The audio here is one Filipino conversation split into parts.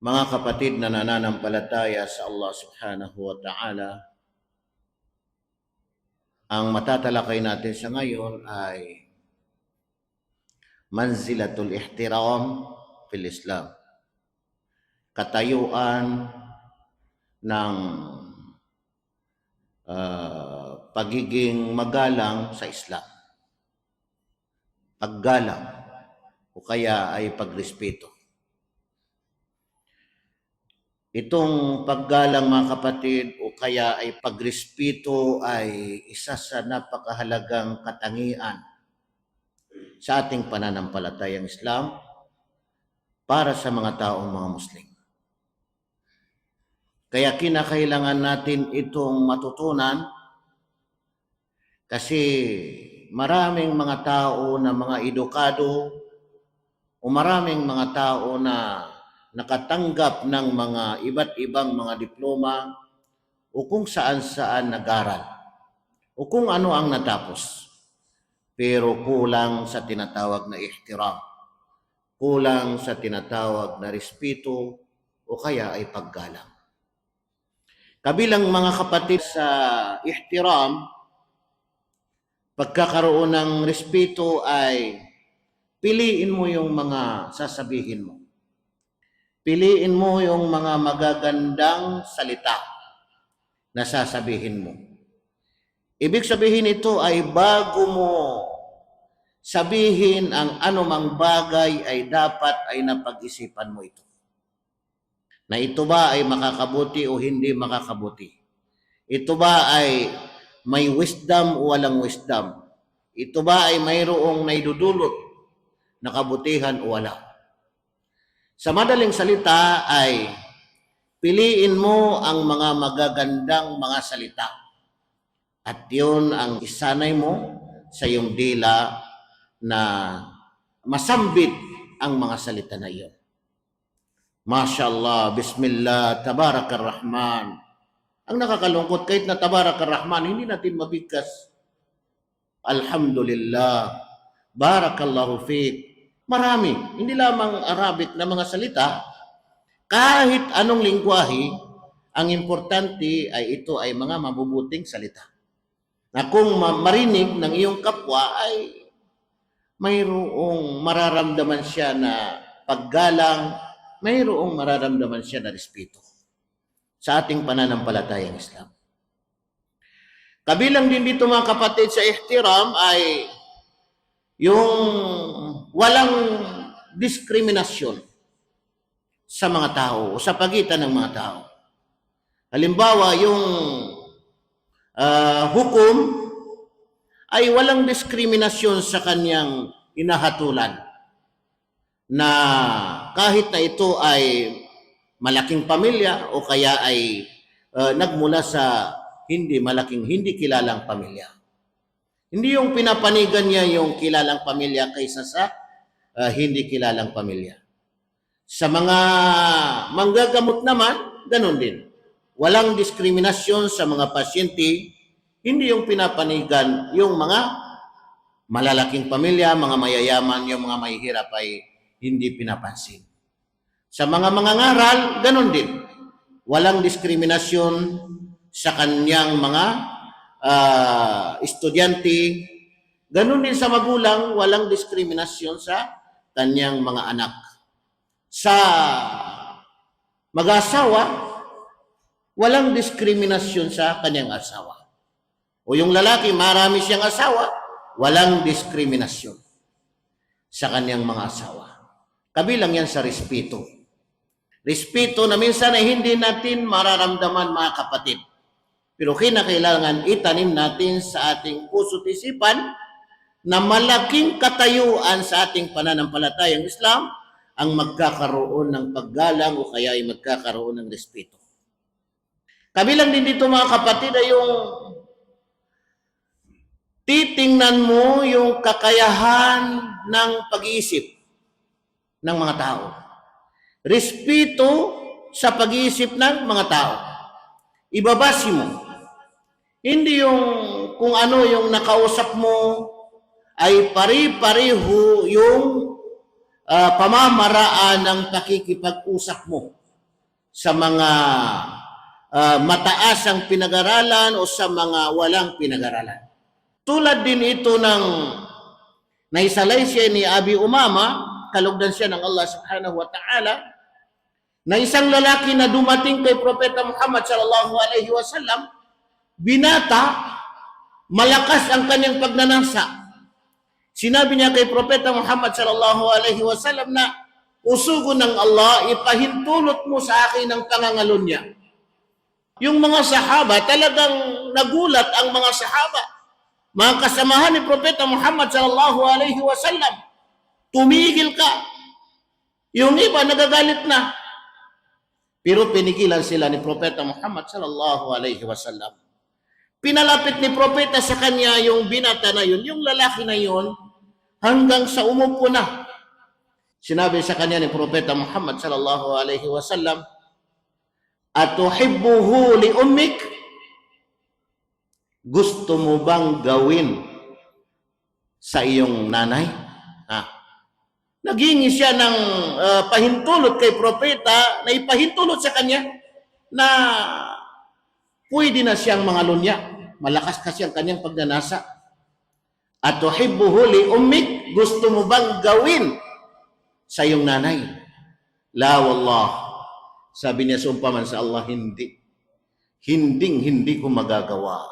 Mga kapatid na nananampalataya sa Allah subhanahu wa ta'ala, ang matatalakay natin sa ngayon ay manzilatul ihtiram fil Islam. Katayuan ng pagiging magalang sa Islam. Paggalang o kaya ay pagrespeto. Itong paggalang, mga kapatid, o kaya ay pagrespeto ay isa sa napakahalagang katangian sa ating pananampalatayang Islam para sa mga taong mga Muslim. Kaya kinakailangan natin itong matutunan kasi maraming mga tao na mga edukado o maraming mga tao na nakatanggap ng mga iba't ibang mga diploma o kung saan-saan nag-aral o kung ano ang natapos. Pero kulang sa tinatawag na ihtiram, kulang sa tinatawag na respeto o kaya ay paggalang. Kabilang, mga kapatid, sa ihtiram, pagkakaroon ng respeto ay piliin mo yung mga sasabihin mo. Piliin mo yung mga magagandang salita na sasabihin mo. Ibig sabihin ito ay bago mo sabihin ang anumang bagay ay dapat ay napag-isipan mo ito. Na ito ba ay makakabuti o hindi makakabuti? Ito ba ay may wisdom o walang wisdom? Ito ba ay mayroong naidudulot na kabutihan o wala? Sa madaling salita ay piliin mo ang mga magagandang mga salita at yun ang isanay mo sa iyong dila na masambit ang mga salita na iyon. Mashallah, Bismillah, Tabarakar Rahman. Ang nakakalungkot, kahit na Tabarakar Rahman, hindi natin mabigkas. Alhamdulillah, Barakallahu fiik. Marami, hindi lamang Arabic na mga salita, kahit anong lingwahe, ang importante ay ito ay mga mabubuting salita. Na kung marinig ng iyong kapwa ay mayroong mararamdaman siya na paggalang, mayroong mararamdaman siya na respeto sa ating pananampalatayang Islam. Kabilang din dito, mga kapatid, sa ihtiram ay yung walang diskriminasyon sa mga tao o sa pagitan ng mga tao. Halimbawa, yung hukom ay walang diskriminasyon sa kanyang hinahatulan. Na kahit na ito ay malaking pamilya o kaya ay nagmula sa hindi kilalang pamilya. Hindi yung pinapanigan niya yung kilalang pamilya kaysa sa hindi kilalang pamilya. Sa mga manggagamot naman, ganun din. Walang diskriminasyon sa mga pasyente, hindi yung pinapanigan yung mga malalaking pamilya, mga mayayaman, yung mga mahihirap ay hindi pinapansin. Sa mga mangangaral, ganun din. Walang diskriminasyon sa kanyang mga estudyante. Ganun din sa magulang, walang diskriminasyon sa kanyang mga anak. Sa mag-asawa, walang diskriminasyon sa kanyang asawa. O yung lalaki, marami siyang asawa, walang diskriminasyon sa kanyang mga asawa. Kabilang yan sa respeto. Respeto na minsan ay hindi natin mararamdaman, mga kapatid. Pero kinakailangan itanim natin sa ating puso't isipan na malaking katayuan sa ating pananampalatayang Islam ang magkakaroon ng paggalang o kaya ay magkakaroon ng respeto. Kabilang din dito, mga kapatid, ay yung titingnan mo yung kakayahan ng pag-iisip ng mga tao. Respeto sa pag-iisip ng mga tao. Ibabasi mo. Hindi yung kung ano yung nakausap mo ay pari-pariho yung pamamaraan ng pakikipag-usap mo. sa mga mataas ang pinag-aralan o sa mga walang pinag-aralan. Tulad din ito ng naisalay siya ni Abi Umama, kalugdan siya ng Allah subhanahu wa ta'ala, na isang lalaki na dumating kay Propeta Muhammad sallallahu alaihi wasallam, binata, malakas ang kanyang pagnanasa. Sinabi niya kay Propeta Muhammad sallallahu alaihi wasallam na, usugo ng Allah, ipahintulot mo sa akin ang pangangalon niya. Yung mga sahaba, talagang nagulat ang mga sahaba. Mga kasamahan ni Propeta Muhammad sallallahu alaihi wasallam, tumigil ka. Yung iba nagagalit na. Pero pinigilan sila ni Propeta Muhammad sallallahu alaihi wasallam. Pinalapit ni Propeta sa kanya yung binata na yun, yung lalaki na yun, hanggang sa umupo na. Sinabi sa kanya ni Propeta Muhammad sallallahu alaihi wasallam, atuhibbuhu li ummik? Gusto mo bang gawin sa iyong nanay? Naghingi siya ng pahintulot kay Propeta, na ipahintulot sa kanya na pwede na siyang mangalunya. Malakas kasi ang kanyang pagnanasa. Atuhibbuhu li ummik? Gusto mo bang gawin sa iyong nanay? La wallah. Sabi niya, sumpaman sa Allah, hindi. Hindi ko magagawa.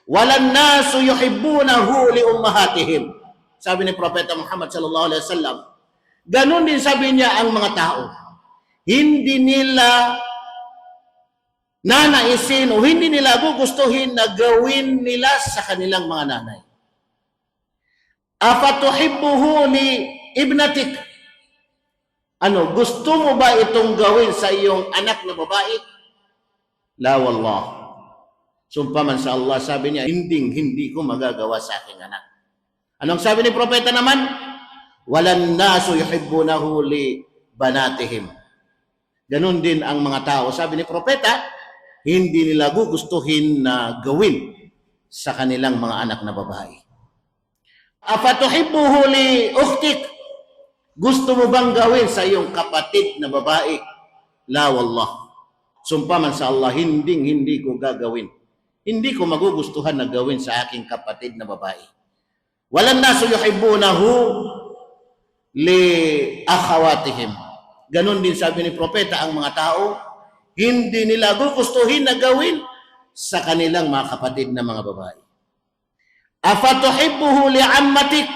Walan nasu yuhibbunahu li ummahatihim. Sabi ni Propeta Muhammad sallallahu alaihi wasallam, ganun din sabi niya ang mga tao. Hindi nila nanaisin o hindi nila gugustuhin na gawin nila sa kanilang mga nanay. Afatuhibbuhu li ibnatik? Gusto mo ba itong gawin sa iyong anak na babae? La wallah. Sumpaman sa Allah, sabi niya, hindi ko magagawa sa aking anak. Anong sabi ni Propeta naman? Walan nasu yuhibbunahu li banatihim. Ganun din ang mga tao. Sabi ni Propeta, hindi nila gugustuhin na gawin sa kanilang mga anak na babae. Afatuhibbuhu li ukhtik? Gusto mo bang gawin sa iyong kapatid na babae? La wallah. Sumpaman sa Allah, hindi ko gagawin. Hindi ko magugustuhan na gawin sa aking kapatid na babae. Walan nasu yuhibbunahu li akhawatihim. Ganon din sabi ni Propeta, ang mga tao, hindi nila gugustuhin na gawin sa kanilang mga kapatid na mga babae. Afatuhibbuhu li ammatik?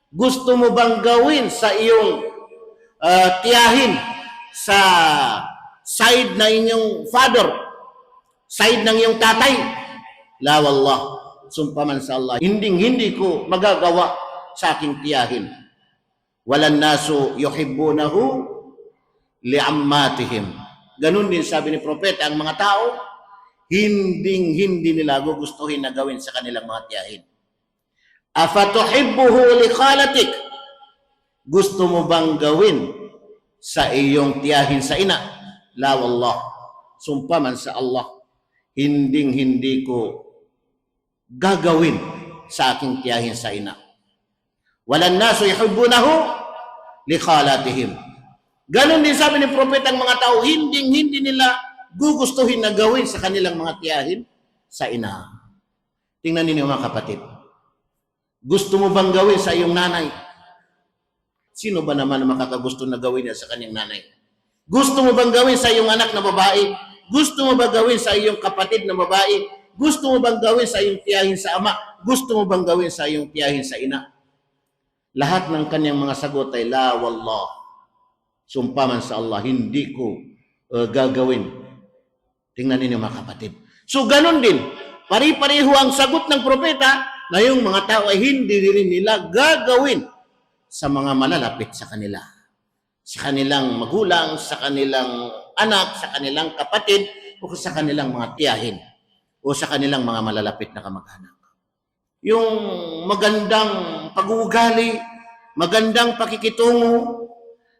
Gusto mo bang gawin sa iyong tiyahin sa side na inyong father, side ng iyong tatay? La wallah. Sumpaman sa Allah, hindi ko magagawa sa aking tiyahin. Walan nasu yuhibbunahu li ammatihim. Ganun din sabi ni Propeta, ang mga tao, hindi nila gugustuhin na gawin sa kanilang mga tiyahin. Afatuhibbuhu li khalatik? Gusto mo bang gawin sa iyong tiyahin sa ina? La wallah. Sumpaman sa Allah, hindi ko gagawin sa aking tiyahin sa ina. Walan nasu yuhibbunahu li khalatihim. Ganon din sabi ni Propeta, ang mga tao, hindi nila gugustuhin na gawin sa kanilang mga tiyahin sa ina. Tingnan ninyo mga kapatid. Gusto mo bang gawin sa iyong nanay? Sino ba naman makakagusto na gawin niya sa kanyang nanay? Gusto mo bang gawin sa iyong anak na babae? Gusto mo bang gawin sa iyong kapatid na babae? Gusto mo bang gawin sa iyong tiyahin sa ama? Gusto mo bang gawin sa iyong tiyahin sa ina? Lahat ng kanyang mga sagot ay la wallah. Sumpaman sa Allah, hindi ko gagawin. Tingnan ninyo mga kapatid. So ganun din, pari-pareho ang sagot ng Propeta na yung mga tao ay hindi rin nila gagawin sa mga malalapit sa kanila. Sa kanilang magulang, sa kanilang anak, sa kanilang kapatid, o sa kanilang mga tiyahin, o sa kanilang mga malalapit na kamag-anak. Yung magandang pag-uugali, magandang pakikitungo,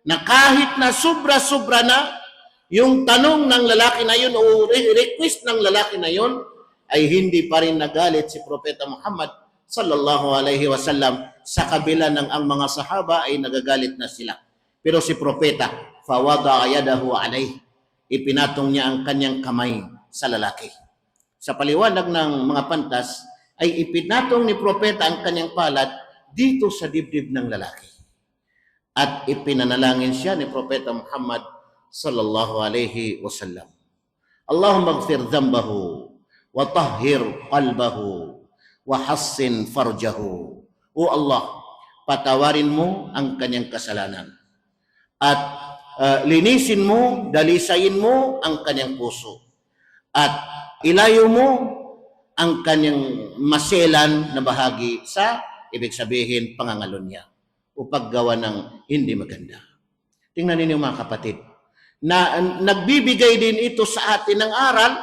na kahit na sobra-sobra na yung tanong ng lalaki na yun o request ng lalaki na yun, ay hindi pa rin nagalit si Propeta Muhammad sallallahu alaihi wasallam, sa kabila ng ang mga sahaba ay nagagalit na sila. Pero si Propeta, fawada'a yadahu alayh, ipinatong niya ang kanyang kamay sa lalaki. Sa paliwanag ng mga pantas, ay ipinatong ni propeta ang kanyang palad dito sa dibdib ng lalaki. At ipinanalangin siya ni propeta Muhammad sallallahu alaihi wasallam. Allahumma ighfir dhanbahu wa tahhir qalbahu wa hassin farjahu. O Allah, patawarin mo ang kanyang kasalanan at linisin mo, dalisayin mo ang kanyang puso at ilayo mo ang kanyang maselan na bahagi sa, ibig sabihin, pangangalon niya o paggawa ng hindi maganda. Tingnan ninyo mga kapatid, na nagbibigay din ito sa atin ng aral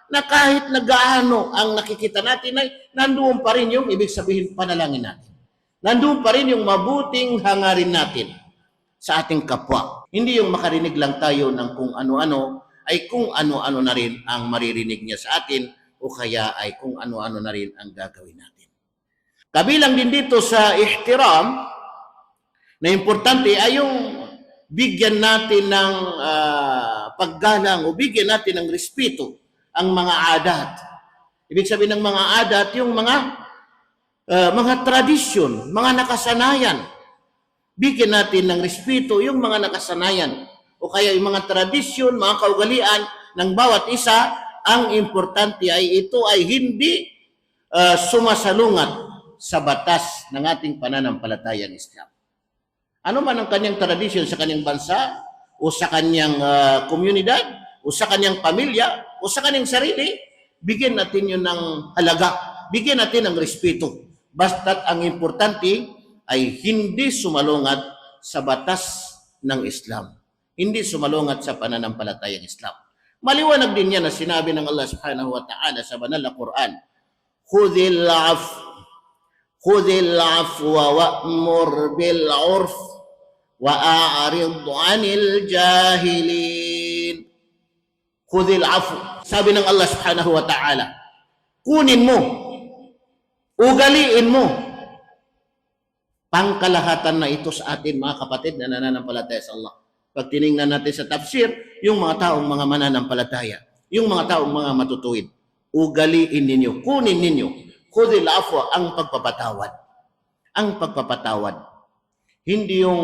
na kahit nagaano ang nakikita natin ay nandoon pa rin yung, ibig sabihin, panalangin natin. Nandoon pa rin yung mabuting hangarin natin sa ating kapwa. Hindi yung makarinig lang tayo ng kung ano-ano, ay kung ano-ano na rin ang maririnig niya sa atin o kaya ay kung ano-ano na rin ang gagawin natin. Kabilang din dito sa ihtiram na importante ay yung bigyan natin ng paggalang o bigyan natin ng respeto ang mga adat. Ibig sabihin ng mga adat, yung mga tradisyon, mga nakasanayan. Bigyan natin ng respeto yung mga nakasanayan o kaya yung mga tradisyon, mga kaugalian ng bawat isa. Ang importante ay ito ay hindi sumasalungat sa batas ng ating pananampalatayang Islam. Ano man ang kanyang tradisyon sa kanyang bansa o sa kanyang komunidad o sa kanyang pamilya o sa kanyang sarili, bigyan natin yun ng halaga, bigyan natin ng respeto. Basta't ang importante ay hindi sumalungat sa batas ng Islam. Hindi sumalungat sa pananampalatayang Islam. Maliwanag din yan na sinabi ng Allah subhanahu wa ta'ala sa banal na Quran, Khudhil afwa wa'mur bil 'urf wa a'rid 'anil jahilin. Khudhil afwa. Sabi ng Allah subhanahu wa ta'ala, kunin mo, ugaliin mo. Pangkalahatan na ito sa atin mga kapatid na nananampalataya sa Allah. Pag tinignan natin sa tafsir, yung mga taong mga mananampalataya, yung mga taong mga matutuwid, ugaliin ninyo, kunin ninyo, khudhil afwa, ang pagpapatawad. Ang pagpapatawad. Hindi yung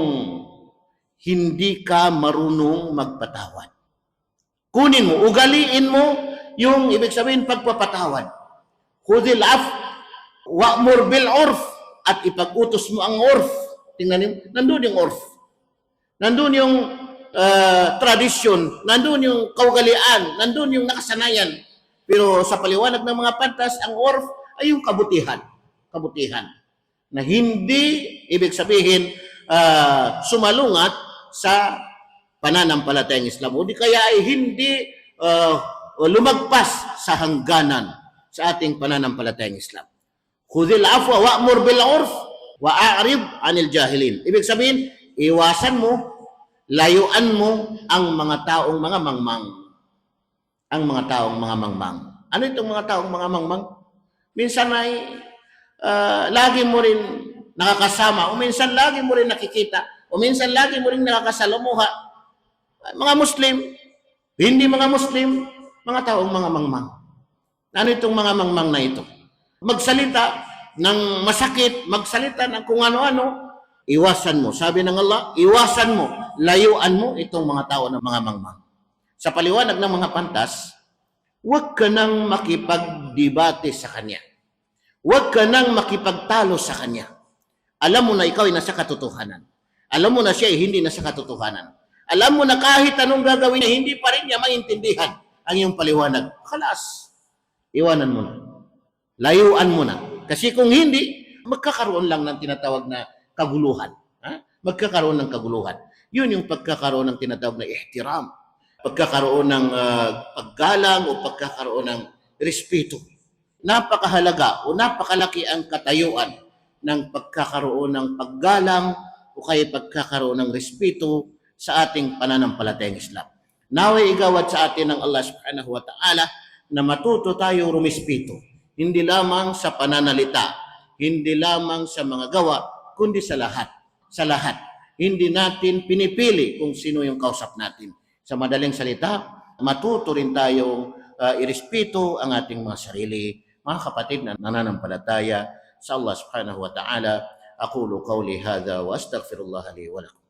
hindi ka marunong magpatawad. Kunin mo, ugaliin mo yung ibig sabihin pagpapatawad. Khudhil afwa wa'mur bil 'urf, at ipag-utos mo ang urf. Tingnan niyo, nandun yung urf. Nandun yung tradisyon, nandun yung kaugalian, nandun yung nakasanayan. Pero sa paliwanag ng mga pantas, ang urf ay yung kabutihan. Kabutihan. Na hindi, ibig sabihin, sumalungat sa pananampalatayang Islam. O di kaya ay hindi lumagpas sa hangganan sa ating pananampalatayang Islam. Khudhil afwa wa'mur bil 'urf wa a'rid 'anil jahilin. Ibig sabihin, iwasan mo, layuan mo ang mga taong mga mangmang. Ang mga taong mga mangmang. Ano itong mga taong mga mangmang? Minsan ay lagi mo rin nakakasama, o minsan lagi mo rin nakikita, o minsan lagi mo rin nakakasalamuha. Mga Muslim, hindi mga Muslim, mga taong mga mangmang. Ano itong mga mangmang na ito? Magsalita ng masakit, magsalita ng kung ano-ano, iwasan mo. Sabi ng Allah, iwasan mo, layuan mo itong mga tao ng mga mangmang. Sa paliwanag ng mga pantas, huwag ka nang makipagdebate sa kanya. Huwag ka nang makipagtalo sa kanya. Alam mo na ikaw ay nasa katotohanan. Alam mo na siya ay hindi nasa katotohanan. Alam mo na kahit anong gagawin niya, hindi pa rin niya maintindihan ang iyong paliwanag. Kalas, iwanan mo na. Layuan mo na. Kasi kung hindi, magkakaroon lang ng tinatawag na kaguluhan. Magkakaroon ng kaguluhan. Yun yung pagkakaroon ng tinatawag na ihtiram. Pagkakaroon ng paggalang o pagkakaroon ng respeto. Napakahalaga o napakalaki ang katayuan ng pagkakaroon ng paggalang o kaya pagkakaroon ng respeto sa ating pananampalatayang Islam. Naway igawad sa atin ng Allah subhanahu wa ta'ala na matuto tayo rumispeto. Hindi lamang sa pananalita, hindi lamang sa mga gawa, kundi sa lahat. Sa lahat. Hindi natin pinipili kung sino yung kausap natin. Sa madaling salita, matuto rin tayong irespeto ang ating mga sarili. Mga kapatid na nananampalataya sa Allah subhanahu wa ta'ala, aqulu qawli hadha wa astaghfirullah li wa lakum.